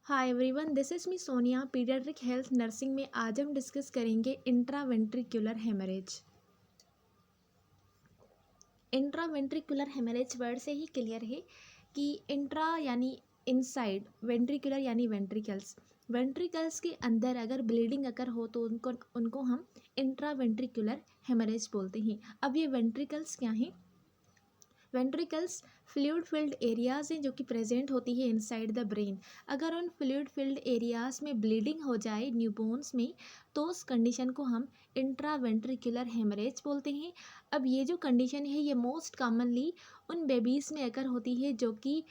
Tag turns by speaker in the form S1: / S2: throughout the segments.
S1: Hi everyone, this is me Sonia, paediatric health nursing में आज हम डिस्कस करेंगे intraventricular haemorrhage. Intraventricular haemorrhage word से ही क्लियर है कि इंट्रा यानी इनसाइड, वेंट्रिकुलर यानी वेंट्रिकल्स। वेंट्रिकल्स के अंदर अगर ब्लीडिंग अगर हो तो उनको उनको हम इंट्रावेंट्रिकुलर हेमरेज बोलते हैं। अब ये वेंट्रिकल्स क्या हैं? वेंट्रिकल्स फ्लूइड फिल्ड एरियाज हैं जो कि प्रेजेंट होती है इनसाइड द ब्रेन। अगर उन फ्लूइड फिल्ड एरियाज में ब्लीडिंग हो जाए न्यूबॉर्न्स में तो उस कंडीशन को हम इंट्रावेंट्रिकुलर हेमरेज बोलते हैं। अब ये जो कंडीशन है ये मोस्ट कॉमनली उन बेबीज़ में अगर होती है जो कि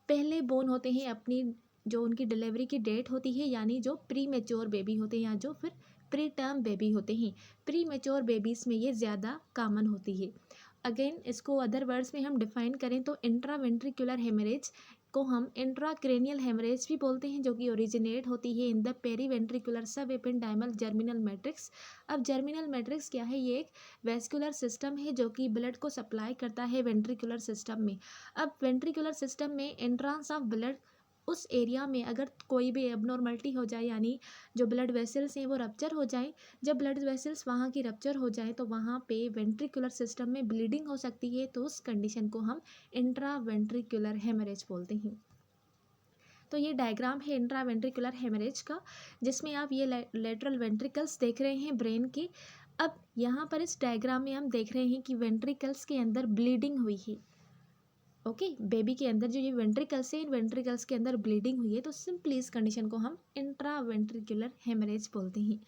S1: पहले बोर्न होते हैं, अपनी जो उनकी डिलीवरी की डेट होती है, यानी जो प्री मेच्योर बेबी होते हैं या जो फिर प्री टर्म बेबी होते हैं। प्री मेच्योर बेबीज़ में ये ज़्यादा कॉमन होती है। अगेन इसको अदर वर्ड्स में हम डिफाइन करें तो इंट्रावेंट्रिकुलर हेमरेज को हम इंट्राक्रेनियल हेमरेज भी बोलते हैं, जो कि ओरिजिनेट होती है इन द पेरीवेंट्रिकुलर सब एपिंडाइमल जर्मिनल मैट्रिक्स। अब जर्मिनल मैट्रिक्स क्या है? ये एक वेस्कुलर सिस्टम है जो कि ब्लड को सप्लाई करता है वेंट्रिकुलर सिस्टम में। अब वेंट्रिकुलर सिस्टम में एंट्रांस ऑफ ब्लड, उस एरिया में अगर कोई भी एबनॉर्मलिटी हो जाए, यानी जो ब्लड वेसल्स हैं वो रप्चर हो जाए, जब ब्लड वेसल्स वहाँ की रप्चर हो जाए तो वहाँ पे वेंट्रिकुलर सिस्टम में ब्लीडिंग हो सकती है, तो उस कंडीशन को हम इंट्रावेंट्रिकुलर हेमरेज बोलते हैं। तो ये डायग्राम है इंट्रावेंट्रिकुलर हेमरेज का, जिसमें आप ये लेटरल वेंट्रिकल्स देख रहे हैं ब्रेन के। अब यहाँ पर इस डायग्राम में हम देख रहे हैं कि वेंट्रिकल्स के अंदर ब्लीडिंग हुई है। ओके, बेबी के अंदर जो ये वेंट्रिकल्स है, इन वेंट्रिकल्स के अंदर ब्लीडिंग हुई है, तो सिंपली इस कंडीशन को हम इंट्रावेंट्रिकुलर हेमरेज बोलते हैं।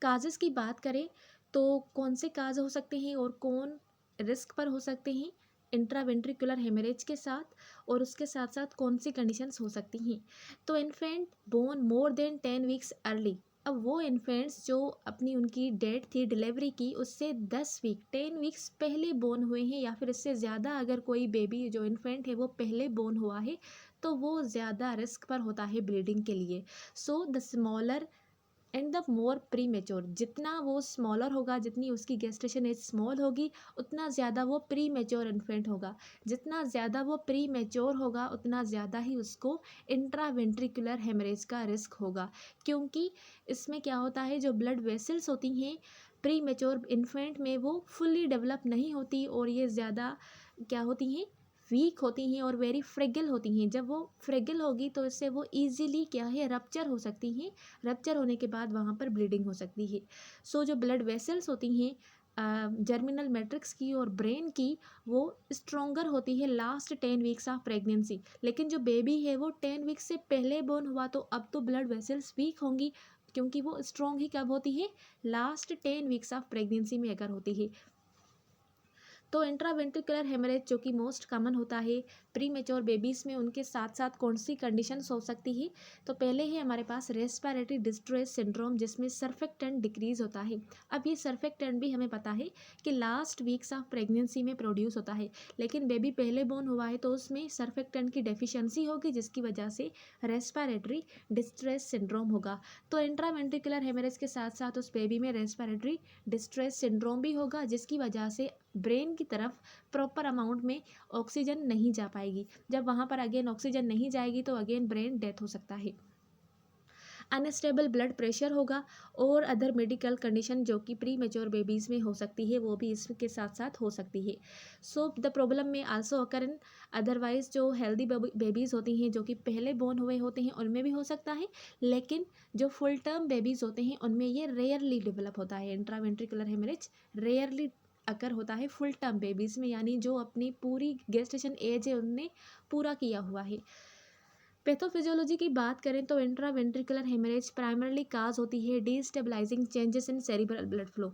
S1: काजेस की बात करें तो कौन से काज हो सकते हैं और कौन रिस्क पर हो सकते हैं इंट्रावेंट्रिकुलर हेमरेज के साथ, और उसके साथ साथ कौन सी कंडीशंस हो सकती हैं। तो infant born more than 10 weeks early. अब वो इन्फेंट्स जो अपनी उनकी डेट थी डिलीवरी की उससे 10 वीक 10 वीक्स पहले बोर्न हुए हैं, या फिर इससे ज़्यादा अगर कोई बेबी जो इन्फेंट है वो पहले बोर्न हुआ है, तो वो ज़्यादा रिस्क पर होता है ब्लीडिंग के लिए। So the smaller and the more pre mature, जितना वो स्मॉलर होगा, जितनी उसकी गेस्टेशन एज स्मॉल होगी, उतना ज़्यादा वो प्री मेच्योर इन्फेंट होगा। जितना ज़्यादा वो प्री मेच्योर होगा उतना ज़्यादा ही उसको इंट्रावेंट्रिकुलर हेमरेज का रिस्क होगा, क्योंकि इसमें क्या होता है, जो ब्लड वेसल्स होती हैं प्री मेच्योर इन्फेंट में वो फुल्ली डेवलप नहीं होती, और ये ज़्यादा क्या होती हैं, वीक होती हैं और वेरी फ्रेगिल होती हैं। जब वो फ्रेगिल होगी तो इससे वो ईजिली क्या है, रप्चर हो सकती हैं। रप्चर होने के बाद वहाँ पर ब्लीडिंग हो सकती है। सो जो ब्लड वेसल्स होती हैं जर्मिनल मैट्रिक्स की और ब्रेन की, वो स्ट्रोंगर होती है लास्ट 10 वीक्स ऑफ प्रेगनेंसी। लेकिन जो बेबी है वो 10 वीक्स से पहले बोर्न हुआ, तो अब तो ब्लड वेसल्स वीक होंगी, क्योंकि वो स्ट्रॉन्ग ही कब होती है, लास्ट 10 वीक्स ऑफ प्रेगनेंसी में अगर होती है। तो इंट्रावेंट्रिकुलर हेमरेज जो कि मोस्ट कॉमन होता है प्री मेच्योर बेबीज़ में, उनके साथ साथ कौन सी कंडीशंस हो सकती है? तो पहले है हमारे पास रेस्पिरेटरी डिस्ट्रेस सिंड्रोम, जिसमें सर्फेक्टेंट डिक्रीज होता है। अब ये सर्फेक्टेंट भी हमें पता है कि लास्ट वीक्स ऑफ प्रेगनेंसी में प्रोड्यूस होता है, लेकिन बेबी पहले बोर्न हुआ है तो उसमें सर्फेक्टेंट की डेफिशिएंसी होगी, जिसकी वजह से रेस्पिरेटरी डिस्ट्रेस सिंड्रोम होगा। तो इंट्रावेंट्रिकुलर हेमरेज के साथ साथ उस बेबी में रेस्पिरेटरी डिस्ट्रेस सिंड्रोम भी होगा, जिसकी वजह से ब्रेन की तरफ प्रॉपर अमाउंट में ऑक्सीजन नहीं जा पाएगी। जब वहाँ पर अगेन ऑक्सीजन नहीं जाएगी तो अगेन ब्रेन डेथ हो सकता है। अनस्टेबल ब्लड प्रेशर होगा, और अदर मेडिकल कंडीशन जो कि प्री मेच्योर बेबीज़ में हो सकती है वो भी इसके साथ साथ हो सकती है। सो द प्रॉब्लम में आल्सो अकर इन अदरवाइज जो हेल्दी बेबीज़ होती हैं जो कि पहले बोर्न हुए होते हैं उनमें भी हो सकता है, लेकिन जो फुल टर्म बेबीज़ होते हैं उनमें ये रेयरली डेवलप होता है। इंट्रावेंट्रिकुलर हेमरेज रेयरली अकर होता है फुल टर्म बेबीज़ में, यानी जो अपनी पूरी गेस्टेशन एज है उनने पूरा किया हुआ है। पैथोफिजियोलॉजी की बात करें तो इंट्रावेंट्रिकुलर हेमरेज प्राइमरली काज होती है destabilising changes in cerebral blood flow,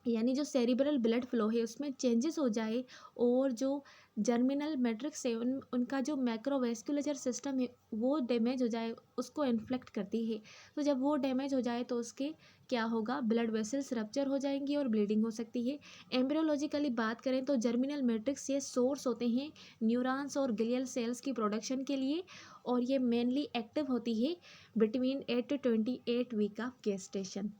S1: यानी जो सेरिब्रल ब्लड फ्लो है उसमें चेंजेस हो जाए, और जो जर्मिनल मैट्रिक्स है उनका जो मैक्रोवेस्कुलर सिस्टम है वो डैमेज हो जाए, उसको इन्फ्लेक्ट करती है। तो जब वो डैमेज हो जाए तो उसके क्या होगा, ब्लड वेसल्स रप्चर हो जाएंगी और ब्लीडिंग हो सकती है। एम्ब्रियोलॉजिकली बात करें तो जर्मिनल मैट्रिक्स ये सोर्स होते हैं न्यूरॉन्स और ग्लियल सेल्स की प्रोडक्शन के लिए, और ये मेनली एक्टिव होती है between 8 to 28 week of gestation.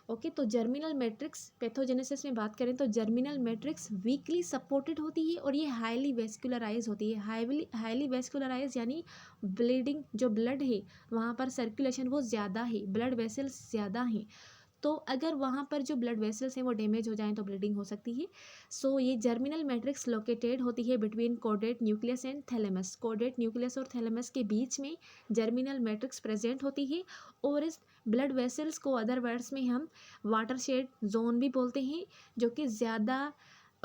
S1: Okay, तो जर्मिनल मैट्रिक्स पैथोजेनेसिस में बात करें तो जर्मिनल मैट्रिक्स वीकली सपोर्टेड होती है और ये हाईली वेस्कुलराइज होती है। हाईली वेस्कुलराइज यानी ब्लीडिंग, जो ब्लड है वहाँ पर सर्कुलेशन वो ज़्यादा है, ब्लड वेसल्स ज़्यादा हैं। तो अगर वहाँ पर जो ब्लड वेसल्स हैं वो डैमेज हो जाएं तो ब्लीडिंग हो सकती है। सो ये जर्मिनल मैट्रिक्स लोकेटेड होती है between caudate nucleus and thalamus. Caudate nucleus और थैलेमस के बीच में जर्मिनल मैट्रिक्स प्रेजेंट होती है और इस ब्लड वेसल्स को अदर वर्ड्स में हम वाटरशेड जोन भी बोलते हैं, जो कि ज़्यादा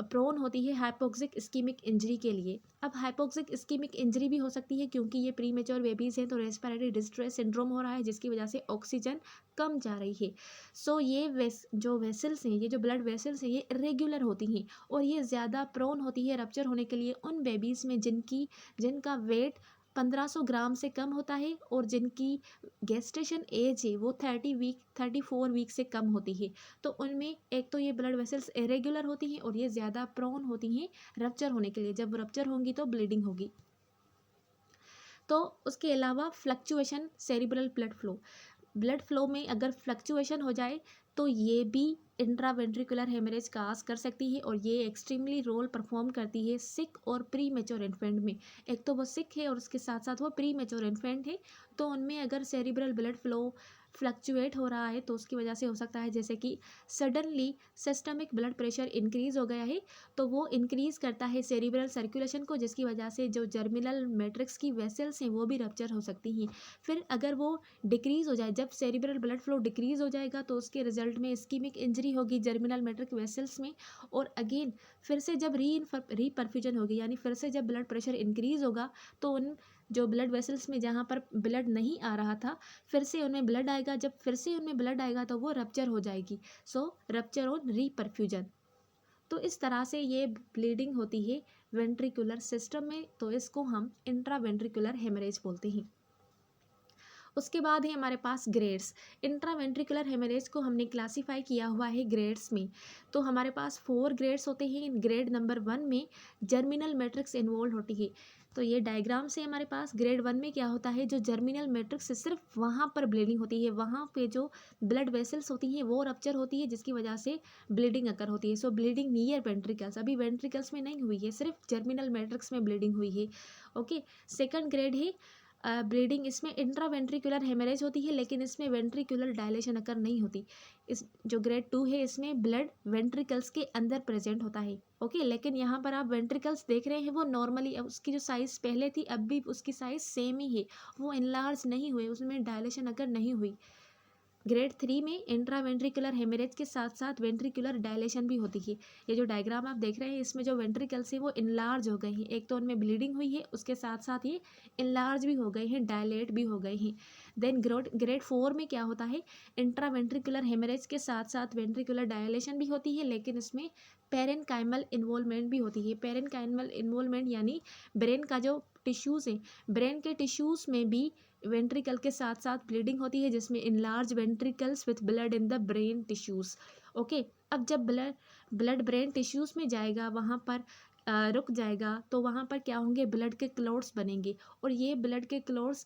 S1: प्रोन होती है हाइपोक्सिक इस्कीमिक इंजरी के लिए। अब हाइपोक्सिक इस्कीमिक इंजरी भी हो सकती है क्योंकि ये प्री मेच्योर बेबीज़ हैं तो रेस्पिरेटरी डिस्ट्रेस सिंड्रोम हो रहा है जिसकी वजह से ऑक्सीजन कम जा रही है। सो ये जो वेसल्स हैं, ये जो ब्लड वेसल्स हैं, ये इरेग्युलर होती हैं और ये ज़्यादा प्रोन होती है रप्चर होने के लिए उन बेबीज़ में जिनका वेट 1500 ग्राम से कम होता है और जिनकी गेस्टेशन एज है वो 34 वीक से कम होती है। तो उनमें एक तो ये ब्लड वेसल्स इरेगुलर होती हैं और ये ज़्यादा प्रोन होती हैं रप्चर होने के लिए। जब रप्चर होंगी तो ब्लीडिंग होगी। तो उसके अलावा फ्लक्चुएशन सेरिब्रल ब्लड फ्लो में अगर फ्लक्चुएशन हो जाए तो ये भी इंट्रावेंट्रिकुलर हेमरेज काज कर सकती है और ये एक्सट्रीमली रोल परफॉर्म करती है सिक और प्री मेच्योर इन्फेंट में। एक तो वो सिक है और उसके साथ साथ वो प्री मेच्योर इन्फेंट है, तो उनमें अगर सेरिब्रल ब्लड फ्लो फ्लक्चुएट हो रहा है तो उसकी वजह से हो सकता है जैसे कि suddenly systemic blood pressure increase हो गया है तो वो इंक्रीज करता है सेरिब्रल सर्कुलेशन को, जिसकी वजह से जो जर्मिनल मैट्रिक्स की वेसल्स हैं वो भी रप्चर हो सकती हैं। फिर अगर वो डिक्रीज हो जाए, जब सेरिब्रल ब्लड फ्लो डिक्रीज हो जाएगा तो उसके रिजल्ट में इस्कीमिक इंजरी होगी जर्मिनल मैट्रिक वेसल्स में। और अगेन फिर से जब रीपरफ्यूजन होगी यानी फिर से जब ब्लड प्रेशर इंक्रीज होगा तो उन जो ब्लड वेसल्स में जहाँ पर ब्लड नहीं आ रहा था फिर से उनमें ब्लड आएगा। जब फिर से उनमें ब्लड आएगा तो वो रप्चर हो जाएगी। सो रप्चर ऑन रीपरफ्यूजन। तो इस तरह से ये ब्लीडिंग होती है वेंट्रिकुलर सिस्टम में, तो इसको हम इंट्रावेंट्रिकुलर हेमरेज बोलते हैं। उसके बाद है हमारे पास ग्रेड्स। इंट्रावेंट्रिकुलर हेमरेज को हमने क्लासीफाई किया हुआ है ग्रेड्स में। तो हमारे पास 4 ग्रेड्स होते हैं। इन ग्रेड नंबर 1 में जर्मिनल मैट्रिक्स इन्वॉल्व होती है। तो ये डायग्राम से हमारे पास ग्रेड 1 में क्या होता है, जो जर्मिनल मैट्रिक्स से सिर्फ वहाँ पर ब्लीडिंग होती है, वहाँ पे जो ब्लड वेसल्स होती हैं वो रप्चर होती है जिसकी वजह से ब्लीडिंग अकर होती है। सो ब्लीडिंग नियर वेंट्रिकल्स, अभी वेंट्रिकल्स में नहीं हुई है, सिर्फ जर्मिनल मैट्रिक्स में ब्लीडिंग हुई है। ओके, सेकंड ग्रेड है ब्लीडिंग, इसमें इंट्रावेंट्रिकुलर हेमरेज होती है लेकिन इसमें वेंट्रिकुलर डायलेशन अकर नहीं होती। इस जो ग्रेड 2 है इसमें ब्लड वेंट्रिकल्स के अंदर प्रेजेंट होता है। ओके, लेकिन यहाँ पर आप वेंट्रिकल्स देख रहे हैं वो नॉर्मली, उसकी जो साइज़ पहले थी अब भी उसकी साइज़ सेम ही है, वो इनलार्ज नहीं हुए, उसमें डायलेशन अकर नहीं हुई। ग्रेड 3 में इंट्रावेंट्रिकुलर हेमरेज के साथ साथ वेंट्रिकुलर डायलेशन भी होती है। ये जो डायग्राम आप देख रहे हैं इसमें जो वेंट्रिकल्स हैं वो इनलार्ज हो गए हैं, एक तो उनमें ब्लीडिंग हुई है उसके साथ साथ ये इनलार्ज भी हो गए हैं, डायलेट भी हो गए हैं। देन ग्रेड 4 में क्या होता है, इंट्रावेंट्रिकुलर हेमरेज के साथ साथ वेंट्रिकुलर डायलेशन भी होती है लेकिन इसमें पेरेनकाइमल इन्वॉल्वमेंट भी होती है। पेरेनकाइमल इन्वॉल्वमेंट यानी ब्रेन का जो टिश्यूज़ हैं, ब्रेन के टिश्यूज़ में भी वेंट्रिकल के साथ साथ ब्लीडिंग होती है जिसमें enlarge ventricles with blood in the brain tissues. Okay, अब जब ब्लड ब्रेन टिश्यूज़ में जाएगा वहाँ पर रुक जाएगा तो वहाँ पर क्या होंगे, ब्लड के क्लॉट्स बनेंगे और ये ब्लड के क्लॉट्स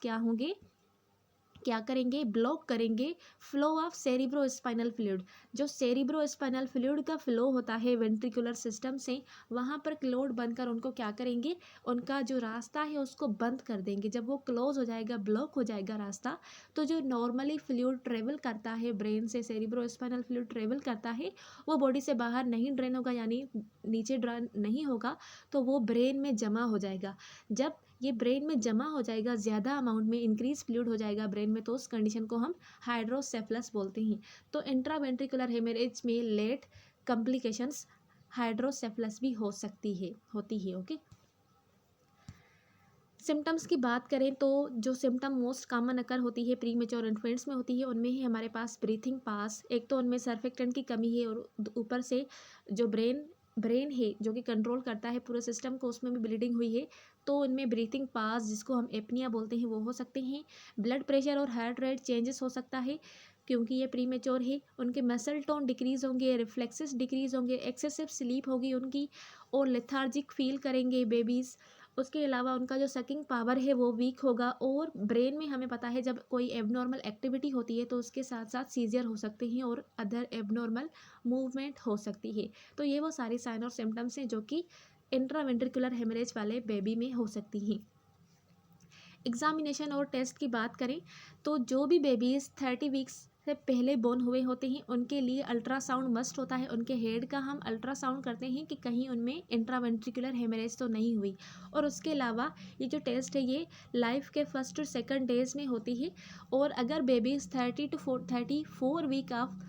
S1: क्या करेंगे, ब्लॉक करेंगे flow of cerebro spinal fluid. जो सेरिब्रो स्पाइनल फ्लूइड का फ्लो होता है वेंट्रिकुलर सिस्टम से, वहाँ पर क्लोट बनकर उनको क्या करेंगे, उनका जो रास्ता है उसको बंद कर देंगे। जब वो क्लोज हो जाएगा, ब्लॉक हो जाएगा रास्ता, तो जो नॉर्मली फ्लूइड ट्रेवल करता है ब्रेन से, सेरिब्रो स्पाइनल फ्लूइड ट्रेवल करता है वो बॉडी से बाहर नहीं ड्रेन होगा यानी नीचे ड्रेन नहीं होगा, तो वो ब्रेन में जमा हो जाएगा। जब ये ब्रेन में जमा हो जाएगा, ज़्यादा अमाउंट में इंक्रीज फ्लूइड हो जाएगा ब्रेन में, तो उस कंडीशन को हम हाइड्रोसेफलस बोलते हैं। तो इंट्रावेंट्रिकुलर हेमरेज में लेट कॉम्प्लिकेशंस हाइड्रोसेफलस भी होती है। ओके, सिम्टम्स की बात करें तो जो सिम्टम मोस्ट कॉमन अकर होती है प्री मेच्योर इन्फेंट्स में होती है, उनमें ही हमारे पास ब्रीथिंग पास, एक तो उनमें सर्फेक्टेंट की कमी है और ऊपर से जो ब्रेन है जो कि कंट्रोल करता है पूरे सिस्टम को, उसमें भी ब्लीडिंग हुई है, तो उनमें ब्रीथिंग पास जिसको हम एपनिया बोलते हैं वो हो सकते हैं। ब्लड प्रेशर और हार्ट रेट चेंजेस हो सकता है क्योंकि ये प्री मेच्योर है। उनके मसल टोन डिक्रीज होंगे, रिफ्लेक्सेस डिक्रीज होंगे, एक्सेसिव स्लीप होगी उनकी और लेथार्जिक फील करेंगे बेबीज़। उसके अलावा उनका जो सकिंग पावर है वो वीक होगा, और ब्रेन में हमें पता है जब कोई एबनॉर्मल एक्टिविटी होती है तो उसके साथ साथ सीजर हो सकते हैं और अदर एबनॉर्मल मूवमेंट हो सकती है। तो ये वो सारे साइन और सिम्टम्स हैं जो कि इंट्रावेंट्रिकुलर हेमरेज वाले बेबी में हो सकती हैं। एग्जामिनेशन और टेस्ट की बात करें तो जो भी बेबीज़ 30 वीक्स से पहले बोर्न हुए होते हैं उनके लिए अल्ट्रासाउंड मस्ट होता है। उनके हेड का हम अल्ट्रासाउंड करते हैं कि कहीं उनमें इंट्रावेंट्रिकुलर हेमरेज तो नहीं हुई। और उसके अलावा ये जो टेस्ट है ये लाइफ के फर्स्ट और सेकंड डेज में होती है। और अगर बेबीज़ 34 वीक ऑफ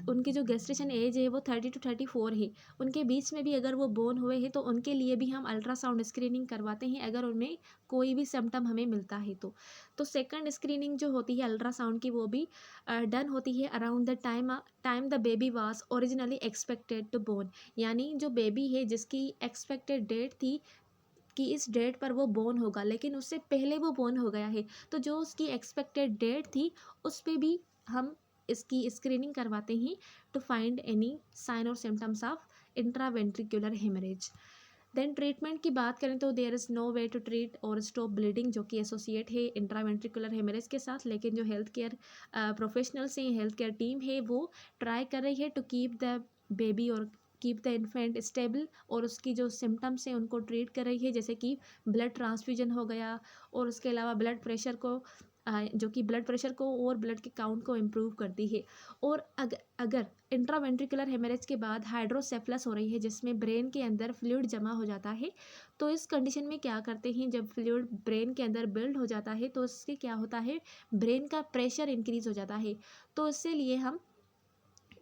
S1: उनकी जो गेस्टेशन एज है वो 30 to 34 है, उनके बीच में भी अगर वो बोर्न हुए हैं तो उनके लिए भी हम अल्ट्रासाउंड स्क्रीनिंग करवाते हैं अगर उनमें कोई भी सिम्टम हमें मिलता है तो सेकंड स्क्रीनिंग जो होती है अल्ट्रासाउंड की वो भी डन होती है around the time the baby was originally expected to born. यानी जो बेबी है जिसकी एक्सपेक्टेड डेट थी कि इस डेट पर वो बोर्न होगा लेकिन उससे पहले वो बोर्न हो गया है, तो जो उसकी एक्सपेक्टेड डेट थी उस पर भी हम इसकी स्क्रीनिंग करवाते हैं टू फाइंड एनी साइन और symptoms of intraventricular haemorrhage. Then treatment की बात करें तो there is no way to treat और स्टॉप ब्लीडिंग जो कि एसोसिएट है इंट्रावेंट्रिकुलर हेमरेज के साथ, लेकिन जो हेल्थ केयर प्रोफेशनल्स हैं, हेल्थ केयर टीम है, वो ट्राई कर रही है टू कीप द बेबी और कीप द इन्फेंट स्टेबल और उसकी जो सिम्टम्स हैं उनको ट्रीट कर रही है, जैसे कि ब्लड ट्रांसफ्यूजन हो गया और उसके अलावा ब्लड प्रेशर को जो कि ब्लड प्रेशर को और ब्लड के काउंट को इम्प्रूव करती है। और अगर इंट्रावेंट्रिकुलर हेमरेज के बाद हाइड्रोसेफलस हो रही है जिसमें ब्रेन के अंदर फ्लूइड जमा हो जाता है, तो इस कंडीशन में क्या करते हैं, जब फ्लूइड ब्रेन के अंदर बिल्ड हो जाता है तो इससे क्या होता है, ब्रेन का प्रेशर इंक्रीज हो जाता है। तो इससे लिए हम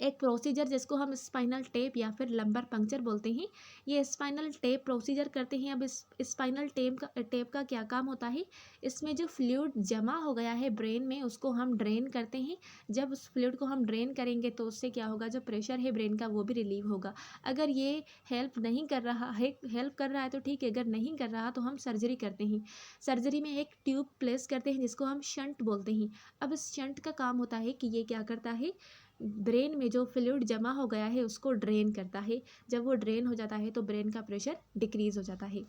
S1: एक प्रोसीजर जिसको हम स्पाइनल टेप या फिर लंबर पंक्चर बोलते हैं, ये स्पाइनल टेप प्रोसीजर करते हैं। अब इस स्पाइनल टेप का क्या काम होता है, इसमें जो फ्लूइड जमा हो गया है ब्रेन में उसको हम ड्रेन करते हैं। जब उस फ्लूइड को हम ड्रेन करेंगे तो उससे क्या होगा, जो प्रेशर है ब्रेन का वो भी रिलीव होगा। अगर ये हेल्प कर रहा है तो ठीक है, अगर नहीं कर रहा तो हम सर्जरी करते हैं। सर्जरी में एक ट्यूब प्लेस करते हैं जिसको हम शंट बोलते हैं। अब इस शंट का काम होता है कि ये क्या करता है, ब्रेन में जो फ्लूइड जमा हो गया है उसको ड्रेन करता है। जब वो ड्रेन हो जाता है तो ब्रेन का प्रेशर डिक्रीज हो जाता है।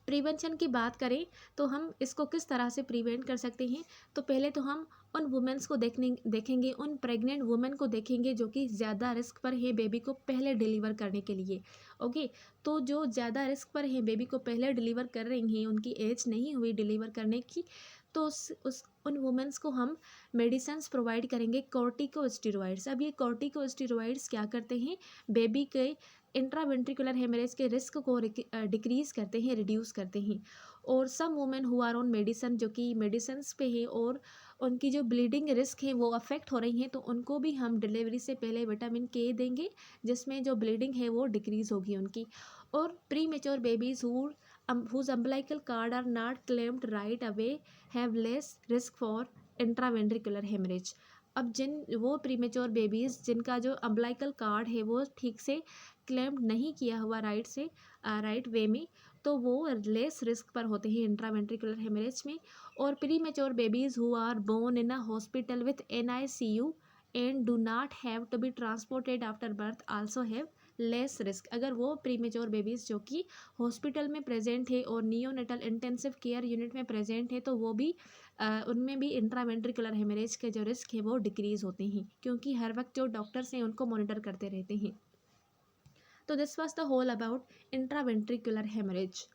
S1: प्रिवेंशन की बात करें तो हम इसको किस तरह से प्रिवेंट कर सकते हैं, तो पहले तो हम उन वुमेन्स को देखेंगे, उन प्रेग्नेंट वुमेन को देखेंगे जो कि ज़्यादा रिस्क पर है बेबी को पहले डिलीवर करने के लिए। ओके, तो जो ज़्यादा रिस्क पर है बेबी को पहले डिलीवर कर रही हैं, उनकी एज नहीं हुई डिलीवर करने की, तो उस उन वुमेन्स को हम मेडिसिन्स प्रोवाइड करेंगे कॉर्टिकोस्टेरॉइड्स। अब ये कॉर्टिकोस्टेरॉइड्स क्या करते हैं, बेबी के इंट्रावेंट्रिकुलर हेमरेज के रिस्क को डिक्रीज़ करते हैं, रिड्यूस करते हैं। और some women who are on medicine जो कि मेडिसिन्स पे है और उनकी जो ब्लीडिंग रिस्क है वो अफेक्ट हो रही हैं, तो उनको भी हम डिलीवरी से पहले विटामिन के देंगे जिसमें जो ब्लीडिंग है वो डिक्रीज़ होगी उनकी। और pre mature babies whose umbilical cord are not clamped right away have less risk for intraventricular hemorrhage। अब वो प्रीमेच्योर बेबीज़ जिनका जो अम्बलाइकल कार्ड है वो ठीक से क्लैम्प नहीं किया हुआ राइट वे में, तो वो लेस रिस्क पर होते हैं इंट्रावेंट्रिकुलर हेमरेज में। और premature babies who are born in a hospital with NICU and do not have to be transported after birth also have less risk. अगर वो प्रीमेच्योर बेबीज़ जो कि हॉस्पिटल में प्रेजेंट है और नियोनेटल इंटेंसिव केयर यूनिट में present है तो वो भी उनमें भी इंट्रावेंट्रिकुलर हेमरेज के जो रिस्क है वो डिक्रीज़ होते हैं, क्योंकि हर वक्त जो डॉक्टर्स हैं उनको मॉनिटर करते रहते हैं। तो this was the whole about intraventricular haemorrhage.